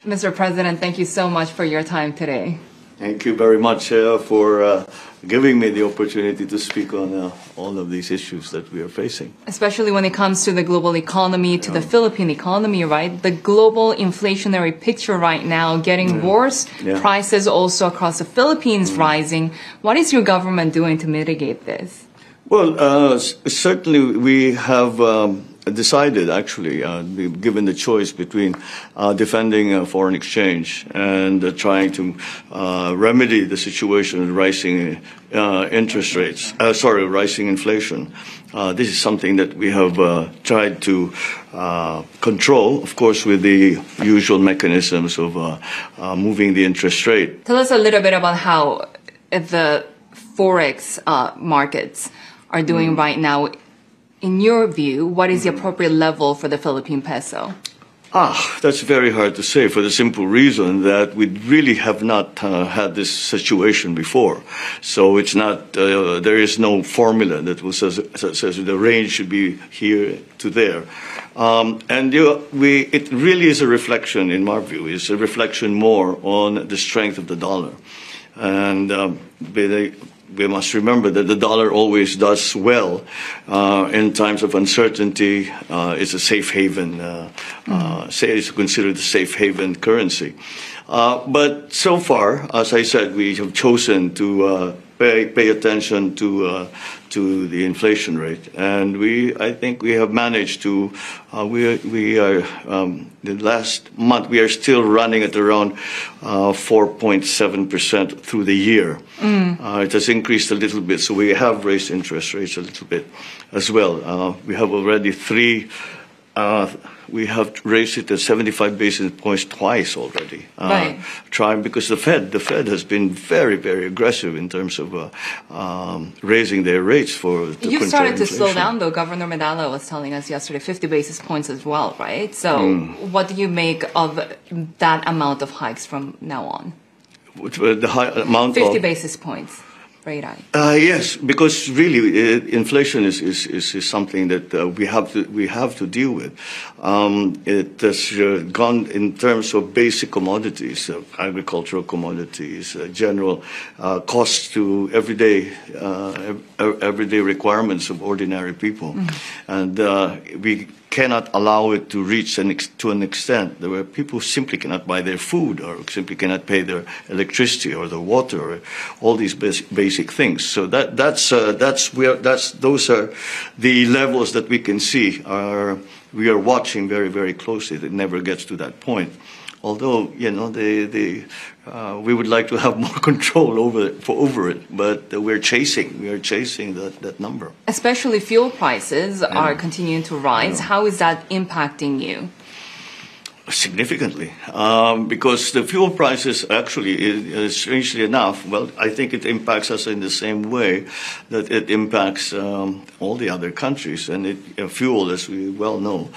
Mr. President, thank you so much for your time today. Thank you very much for giving me the opportunity to speak on all of these issues that we are facing. Especially when it comes to the global economy, to the Philippine economy, right? The global inflationary picture right now getting worse, prices also across the Philippines rising. What is your government doing to mitigate this? Well, certainly we have decided, actually, given the choice between defending foreign exchange and trying to remedy the situation with rising interest rates, rising inflation. This is something that we have tried to control, of course, with the usual mechanisms of moving the interest rate. Tell us a little bit about how the forex markets are doing right now. In your view, what is the appropriate level for the Philippine peso? That's very hard to say, for the simple reason that we really have not had this situation before. So it's not, there is no formula that says the range should be here to there. It really is a reflection, in my view, is a reflection more on the strength of the dollar. And we must remember that the dollar always does well in times of uncertainty. It's a safe haven, it's considered a safe haven currency. But so far, as I said, we have chosen to pay attention to the inflation rate, and I think we have managed to. The last month we are still running at around 4.7% through the year. It has increased a little bit, so we have raised interest rates a little bit as well. We have already we have raised it to 75 basis points twice already. Right. Trying, because the Fed has been very, very aggressive in terms of raising their rates for. You started to slow down, though. Governor Medalla was telling us yesterday 50 basis points as well, right? So, what do you make of that amount of hikes from now on? The high amount 50 basis points. Yes, because really inflation is something that we have to deal with. It has gone in terms of basic commodities, agricultural commodities, general costs to everyday requirements of ordinary people, and we cannot allow it to reach to an extent where people simply cannot buy their food or simply cannot pay their electricity or their water or all these basic things. So those are the levels that we can see. We are watching very, very closely. It never gets to that point. Although, we would like to have more control over it, but we are chasing that number. Especially fuel prices are continuing to rise. How is that impacting you? Significantly, because the fuel prices actually, strangely enough, well, I think it impacts us in the same way that it impacts all the other countries. And fuel, as we well know,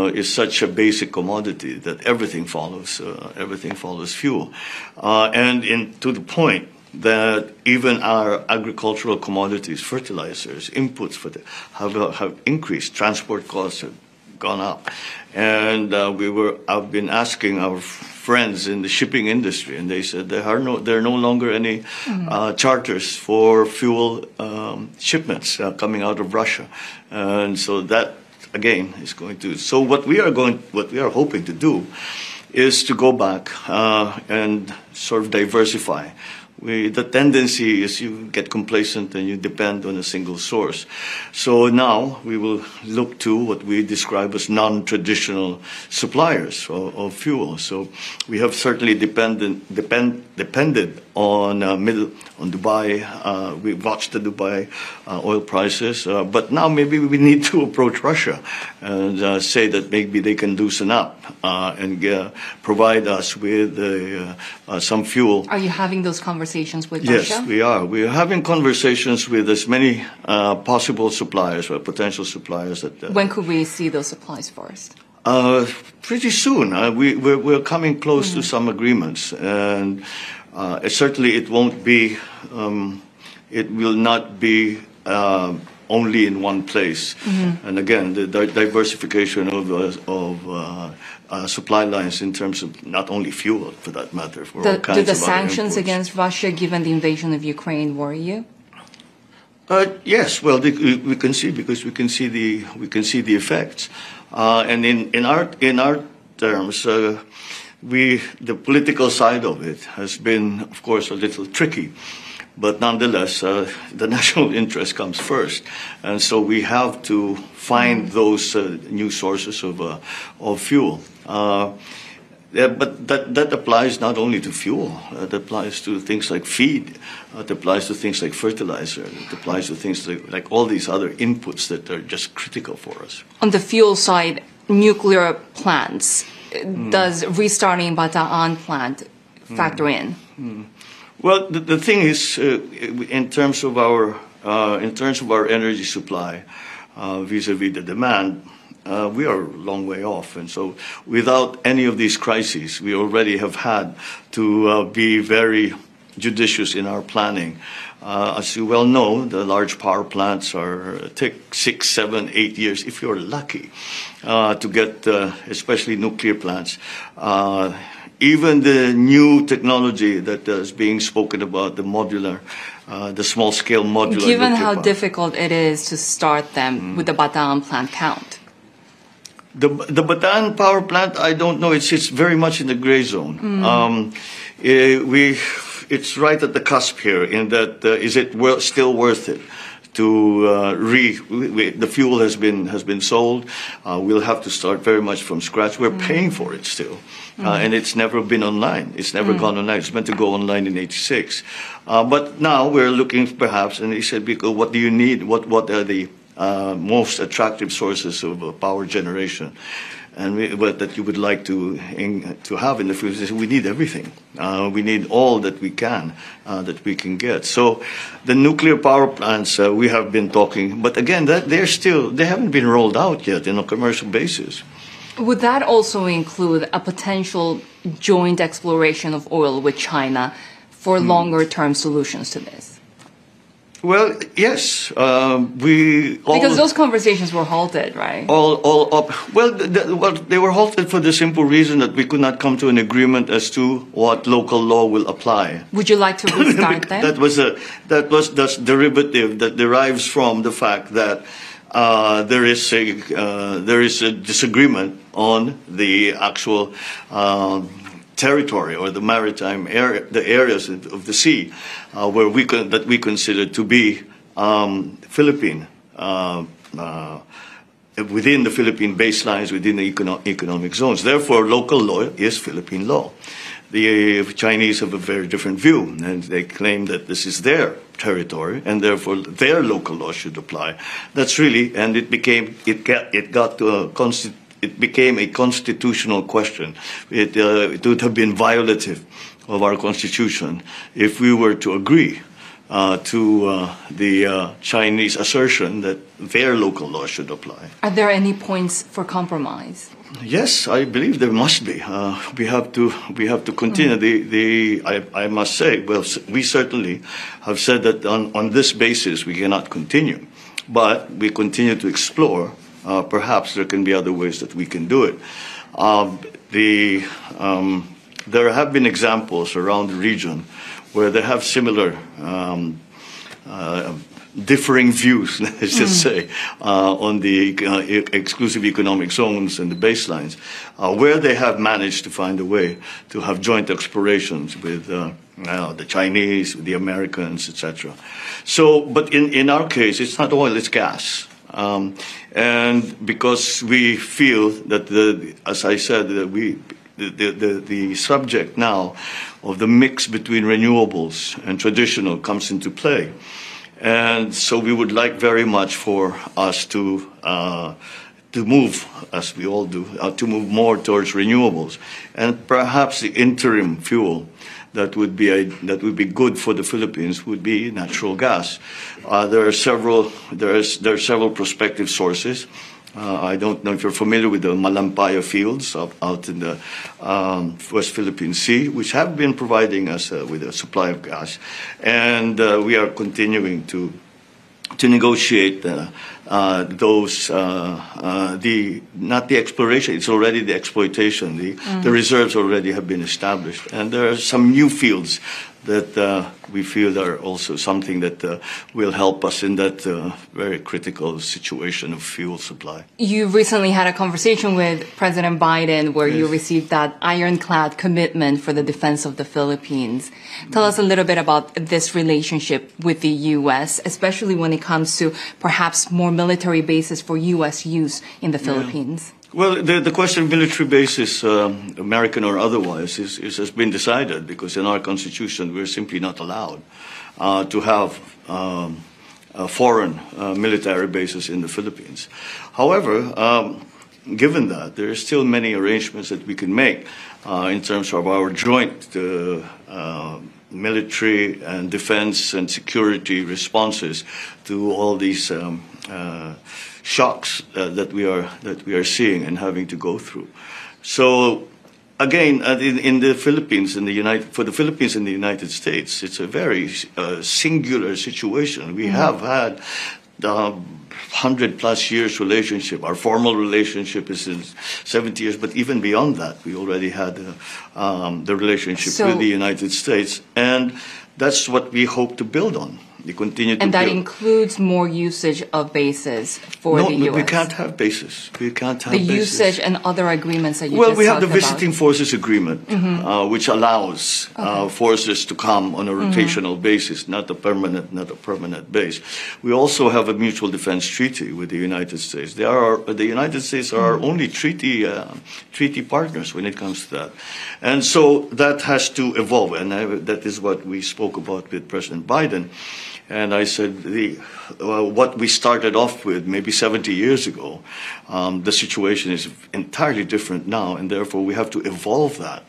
is such a basic commodity that everything follows fuel, and to the point that even our agricultural commodities, fertilizers, inputs have increased. Transport costs have gone up. And I've been asking our friends in the shipping industry, and they said there are no longer any charters for fuel shipments coming out of Russia, and so that again is going to. So what we are hoping to do is to go back and sort of diversify. The tendency is you get complacent and you depend on a single source. So now we will look to what we describe as non-traditional suppliers of fuel. So we have certainly depended on Dubai. We watched the Dubai oil prices, but now maybe we need to approach Russia and say that maybe they can loosen up and provide us with some fuel. Are you having those conversations with Russia? Yes, we are. We are having conversations with as many possible suppliers or potential suppliers. When could we see those supplies first? Pretty soon. We're coming close to some agreements, and certainly it won't be. It will not be only in one place. And again, the diversification of supply lines in terms of not only fuel, for that matter, for all kinds do the of other sanctions imports. against Russia, given the invasion of Ukraine, worry you? Yes, well, we can see, because we can see the effects, and in our terms, the political side of it has been, of course, a little tricky, but nonetheless, the national interest comes first, and so we have to find those new sources of fuel. Yeah, but that applies not only to fuel. It applies to things like feed. It applies to things like fertilizer. It applies to things like all these other inputs that are just critical for us. On the fuel side, nuclear plants, does restarting Bataan plant factor in? Well, the thing is, in terms of our energy supply, vis-a-vis the demand, we are a long way off, and so without any of these crises, we already have had to be very judicious in our planning. As you well know, the large power plants take 6, 7, 8 years, if you're lucky, to get, especially nuclear plants. Even the new technology that is being spoken about, the modular, the small-scale modular. Given nuclear how plant. difficult it is to start them with the Bataan plant count. The Bataan power plant, I don't know. It's very much in the gray zone. It's right at the cusp here. In that, is it still worth it to the fuel has been sold. We'll have to start very much from scratch. We're paying for it still, and it's never been online. It's never gone online. It's meant to go online in '86, but now we're looking perhaps. And he said, "Because what do you need? What are the most attractive sources of power generation, and that you would like to have in the future?" We need everything. We need all that we can get. So, the nuclear power plants we have been talking, but again, they haven't been rolled out yet on a commercial basis. Would that also include a potential joint exploration of oil with China for longer-term solutions to this? Well, yes, because those conversations were halted, right? All up. Well, they were halted for the simple reason that we could not come to an agreement as to what local law will apply. Would you like to restart them? That's derivative that derives from the fact that there is a disagreement on the actual territory or the maritime area, the areas of the sea where that we consider to be Philippine, within the Philippine baselines, within the economic zones. Therefore, local law is Philippine law. The Chinese have a very different view, and they claim that this is their territory, and therefore their local law should apply. That's really, and it became a constitutional question. It would have been violative of our constitution if we were to agree to the Chinese assertion that their local law should apply. Are there any points for compromise? Yes, I believe there must be. We have to continue. I must say, well, we certainly have said that on this basis we cannot continue, but we continue to explore. Perhaps there can be other ways that we can do it. There have been examples around the region where they have similar differing views, let's just say, on the exclusive economic zones and the baselines, where they have managed to find a way to have joint explorations with the Chinese, the Americans, etc. So, but in our case, it's not oil, it's gas. And because we feel that, as I said, the subject now of the mix between renewables and traditional comes into play. And so we would like very much for us to move, as we all do, to move more towards renewables. And perhaps the interim fuel that would be good for the Philippines would be natural gas. There are several prospective sources. I don't know if you're familiar with the Malampaya fields out in the West Philippine Sea, which have been providing us with a supply of gas, and we are continuing to to negotiate those not the exploration, it's already the exploitation. The reserves already have been established, and there are some new fields that we feel are also something that will help us in that very critical situation of fuel supply. You recently had a conversation with President Biden where you received that ironclad commitment for the defense of the Philippines. Tell us a little bit about this relationship with the U.S., especially when it comes to perhaps more military bases for U.S. use in the Philippines. Well, the question of military bases, American or otherwise, has been decided because in our Constitution we're simply not allowed to have foreign military bases in the Philippines. However, given that, there are still many arrangements that we can make in terms of our joint military and defense and security responses to all these shocks that we are seeing and having to go through. So, again, in the Philippines, for the Philippines and the United States, it's a very singular situation. We have had 100+ years relationship. Our formal relationship is in 70 years, but even beyond that, we already had the relationship with the United States, and that's what we hope to build on. We continue to and that includes more usage of bases for the U.S. No, we can't have bases. We can't have the bases. usage and other agreements that you just talked about. Well, we have the Visiting Forces Agreement, which allows forces to come on a rotational basis, not a permanent base. We also have a mutual defense treaty with the United States. The United States are our only treaty partners when it comes to that, and so that has to evolve, and that is what we spoke about with President Biden. And I said, what we started off with maybe 70 years ago, the situation is entirely different now, and therefore we have to evolve that.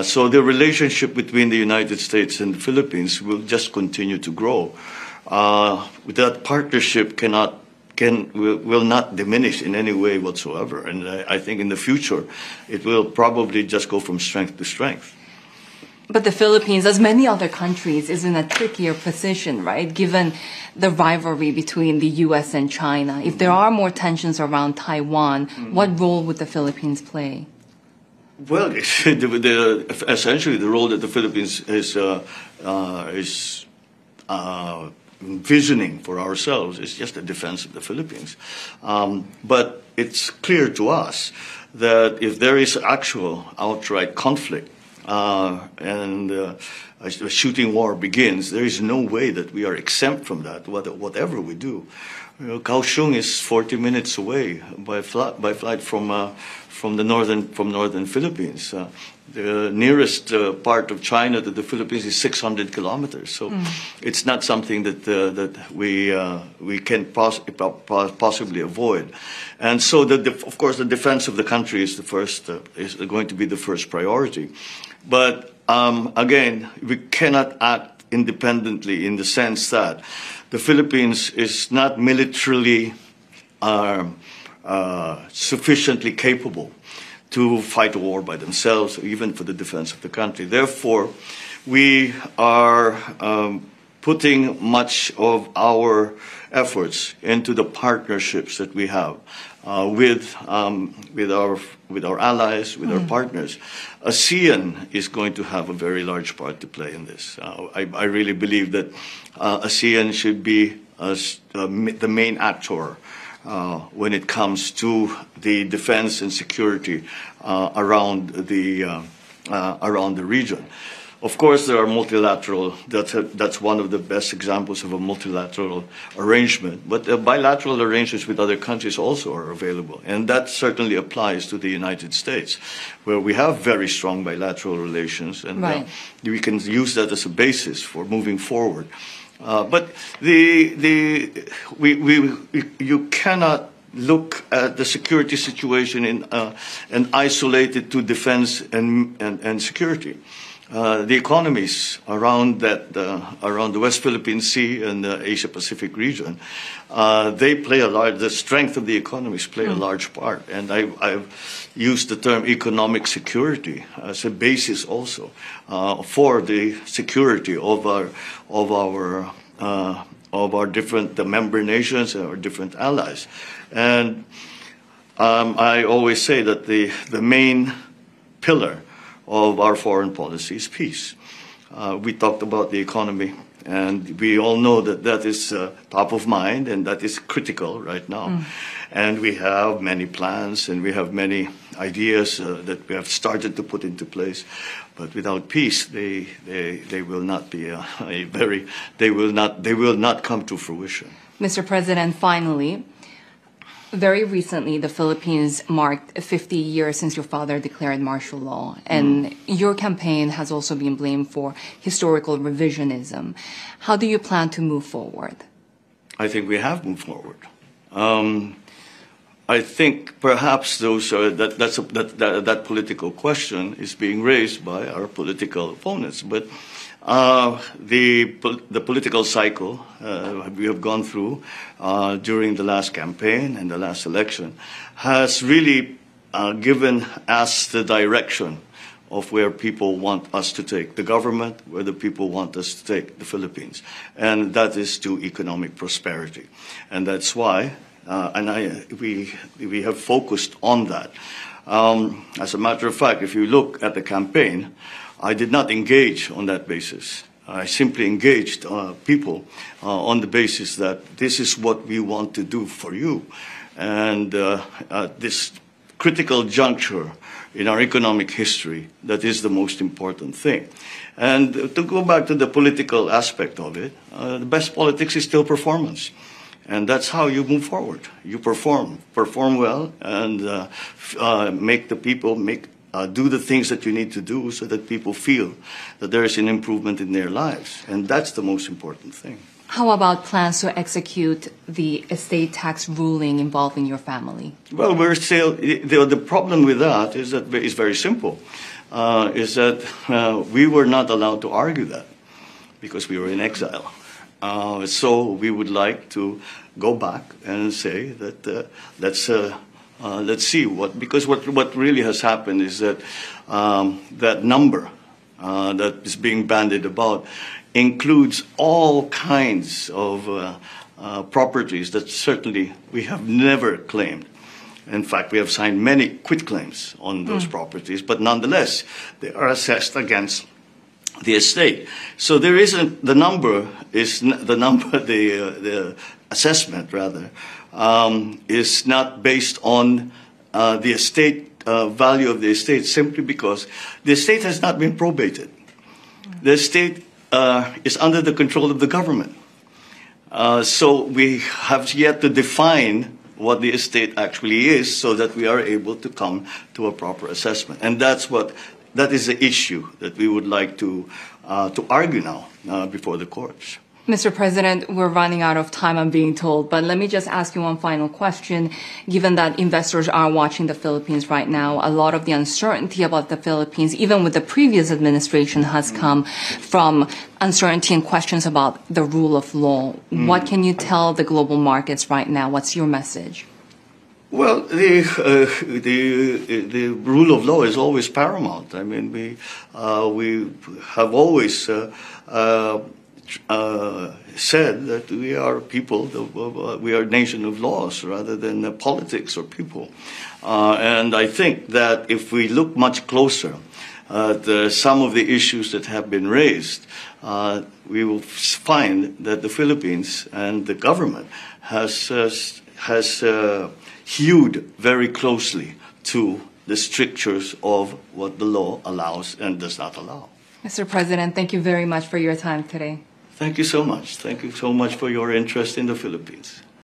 So the relationship between the United States and the Philippines will just continue to grow. That partnership will not diminish in any way whatsoever. And I think in the future, it will probably just go from strength to strength. But the Philippines, as many other countries, is in a trickier position, right? Given the rivalry between the U.S. and China. If there are more tensions around Taiwan, what role would the Philippines play? Well, essentially the role that the Philippines is envisioning for ourselves is just the defense of the Philippines. But it's clear to us that if there is actual outright conflict, and a shooting war begins, there is no way that we are exempt from that, whatever we do. Kaohsiung is 40 minutes away by flight from northern Philippines. The nearest part of China to the Philippines is 600 kilometers. So it's not something that we can possibly avoid. And so, of course, the defense of the country is is going to be the first priority. But again, we cannot act independently in the sense that the Philippines is not militarily sufficiently capable to fight a war by themselves, even for the defense of the country. Therefore, we are putting much of our efforts into the partnerships that we have with our allies, with our partners. ASEAN is going to have a very large part to play in this. I really believe that ASEAN should be the main actor when it comes to the defense and security around the region. Of course, there are multilateral. That's one of the best examples of a multilateral arrangement. But bilateral arrangements with other countries also are available, and that certainly applies to the United States, where we have very strong bilateral relations, and we can use that as a basis for moving forward. But you cannot look at the security situation and isolate it to defense and security. The economies around the West Philippine Sea and the Asia Pacific region, the strength of the economies play a large part. And I've used the term economic security as a basis also for the security of our of our different member nations and our different allies. And I always say that the main pillar of our foreign policy is peace. We talked about the economy, and we all know that that is top of mind and that is critical right now. And we have many plans and we have many ideas that we have started to put into place. But without peace, they will not be they will not come to fruition. Mr. President, finally, very recently, the Philippines marked 50 years since your father declared martial law, and your campaign has also been blamed for historical revisionism. How do you plan to move forward? I think we have moved forward. I think perhaps that political question is being raised by our political opponents, but the political cycle we have gone through during the last campaign and the last election has really given us the direction of where people want us to take the government, where the people want us to take the Philippines, and that is to economic prosperity. And that's why we have focused on that. As a matter of fact, if you look at the campaign, I did not engage on that basis. I simply engaged people on the basis that this is what we want to do for you. And at this critical juncture in our economic history, that is the most important thing. And to go back to the political aspect of it, the best politics is still performance. And that's how you move forward. You perform well, and make the people do the things that you need to do so that people feel that there is an improvement in their lives. And that's the most important thing. How about plans to execute the estate tax ruling involving your family? Well, we're still, the problem with that is that it's very simple, is that we were not allowed to argue that because we were in exile. So we would like to go back and say that let's see because what really has happened is that that number that is being bandied about includes all kinds of properties that certainly we have never claimed. In fact, we have signed many quitclaims on those properties, but nonetheless, they are assessed against the estate. So there isn't the assessment rather is not based on the estate value of the estate simply because the estate has not been probated. The estate is under the control of the government. So we have yet to define what the estate actually is so that we are able to come to a proper assessment. And that is the issue that we would like to argue now before the courts. Mr. President, we're running out of time, I'm being told, but let me just ask you one final question. Given that investors are watching the Philippines right now, a lot of the uncertainty about the Philippines, even with the previous administration, has come from uncertainty and questions about the rule of law. What can you tell the global markets right now? What's your message? Well, the rule of law is always paramount. I mean, we have always said that we are people, we are a nation of laws rather than politics or people. And I think that if we look much closer at some of the issues that have been raised, we will find that the Philippines and the government has hewed very closely to the strictures of what the law allows and does not allow. Mr. President, thank you very much for your time today. Thank you so much. Thank you so much for your interest in the Philippines.